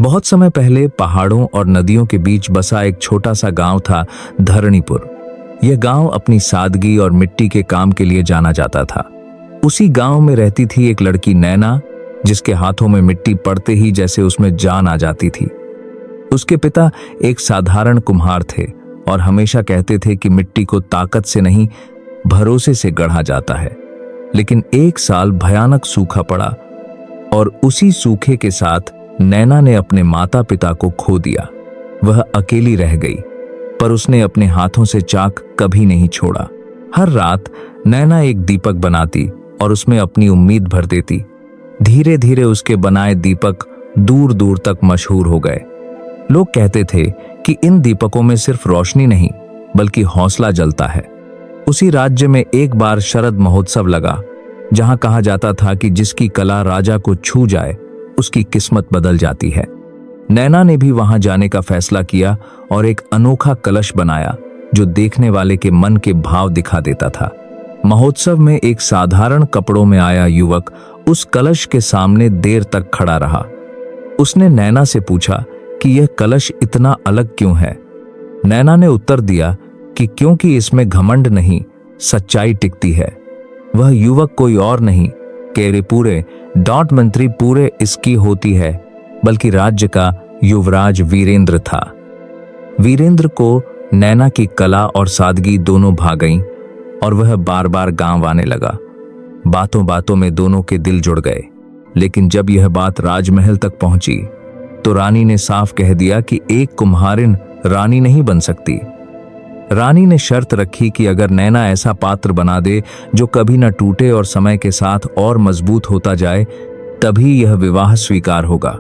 बहुत समय पहले पहाड़ों और नदियों के बीच बसा एक छोटा सा गांव था, धरणीपुर। यह गांव अपनी सादगी और मिट्टी के काम के लिए जाना जाता था। उसी गांव में रहती थी एक लड़की नैना, जिसके हाथों में मिट्टी पड़ते ही जैसे उसमें जान आ जाती थी। उसके पिता एक साधारण कुम्हार थे और हमेशा कहते थे कि मिट्टी को ताकत से नहीं, भरोसे से गढ़ा जाता है। लेकिन एक साल भयानक सूखा पड़ा और उसी सूखे के साथ नैना ने अपने माता पिता को खो दिया। वह अकेली रह गई, पर उसने अपने हाथों से चाक कभी नहीं छोड़ा। हर रात नैना एक दीपक बनाती और उसमें अपनी उम्मीद भर देती। धीरे धीरे उसके बनाए दीपक दूर दूर तक मशहूर हो गए। लोग कहते थे कि इन दीपकों में सिर्फ रोशनी नहीं, बल्कि हौसला जलता है। उसी राज्य में एक बार शरद महोत्सव लगा, जहां कहा जाता था कि जिसकी कला राजा को छू जाए, उसकी किस्मत बदल जाती है। नैना ने भी वहां जाने का फैसला किया और एक अनोखा कलश बनाया, जो देखने वाले के मन के भाव दिखा देता था। महोत्सव में एक साधारण कपड़ों में आया युवक उस कलश के सामने देर तक खड़ा रहा। उसने नैना से पूछा कि यह कलश इतना अलग क्यों है। नैना ने उत्तर दिया कि क्योंकि इसमें घमंड नहीं, सच्चाई टिकती है। वह युवक कोई और नहीं, केरे पूरे मंत्री पूरे इसकी होती है, बल्कि राज्य का युवराज वीरेंद्र था। वीरेंद्र को नैना की कला और सादगी दोनों भा गईं और वह बार बार गांव आने लगा। बातों बातों में दोनों के दिल जुड़ गए। लेकिन जब यह बात राजमहल तक पहुंची, तो रानी ने साफ कह दिया कि एक कुम्हारिन रानी नहीं बन सकती। रानी ने शर्त रखी कि अगर नैना ऐसा पात्र बना दे जो कभी न टूटे और समय के साथ और मजबूत होता जाए, तभी यह विवाह स्वीकार होगा।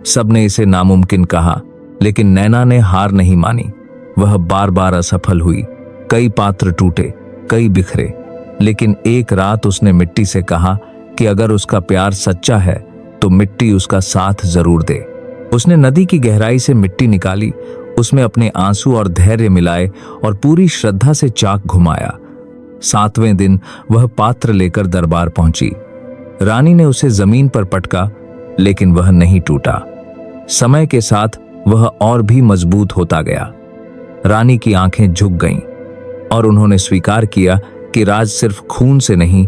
सबने इसे नामुमकिन कहा, लेकिन नैना ने हार नहीं मानी। वह बार बार असफल हुई। कई पात्र टूटे, कई बिखरे, लेकिन एक रात उसने मिट्टी से कहा कि अगर उसका प्यार सच्चा है तो मिट्टी उसका साथ जरूर दे। उसने नदी की गहराई से मिट्टी निकाली, उसमें अपने आंसू और धैर्य मिलाए और पूरी श्रद्धा से चाक घुमाया। 7वें दिन वह पात्र लेकर दरबार पहुंची। रानी ने उसे जमीन पर पटका, लेकिन वह नहीं टूटा। समय के साथ वह और भी मजबूत होता गया। रानी की आंखें झुक गईं और उन्होंने स्वीकार किया कि राज सिर्फ खून से नहीं,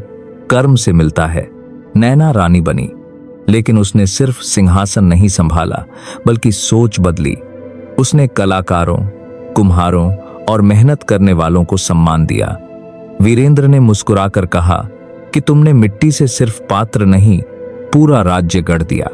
कर्म से मिलता है। नैना रानी बनी, लेकिन उसने सिर्फ सिंहासन नहीं संभाला, बल्कि सोच बदली। उसने कलाकारों, कुम्हारों और मेहनत करने वालों को सम्मान दिया। वीरेंद्र ने मुस्कुराकर कहा कि तुमने मिट्टी से सिर्फ पात्र नहीं, पूरा राज्य गढ़ दिया।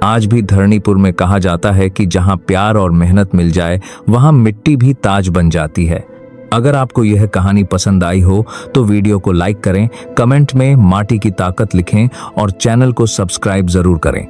आज भी धरणीपुर में कहा जाता है कि जहां प्यार और मेहनत मिल जाए, वहां मिट्टी भी ताज बन जाती है। अगर आपको यह कहानी पसंद आई हो तो वीडियो को लाइक करें, कमेंट में माटी की ताकत लिखें और चैनल को सब्सक्राइब जरूर करें।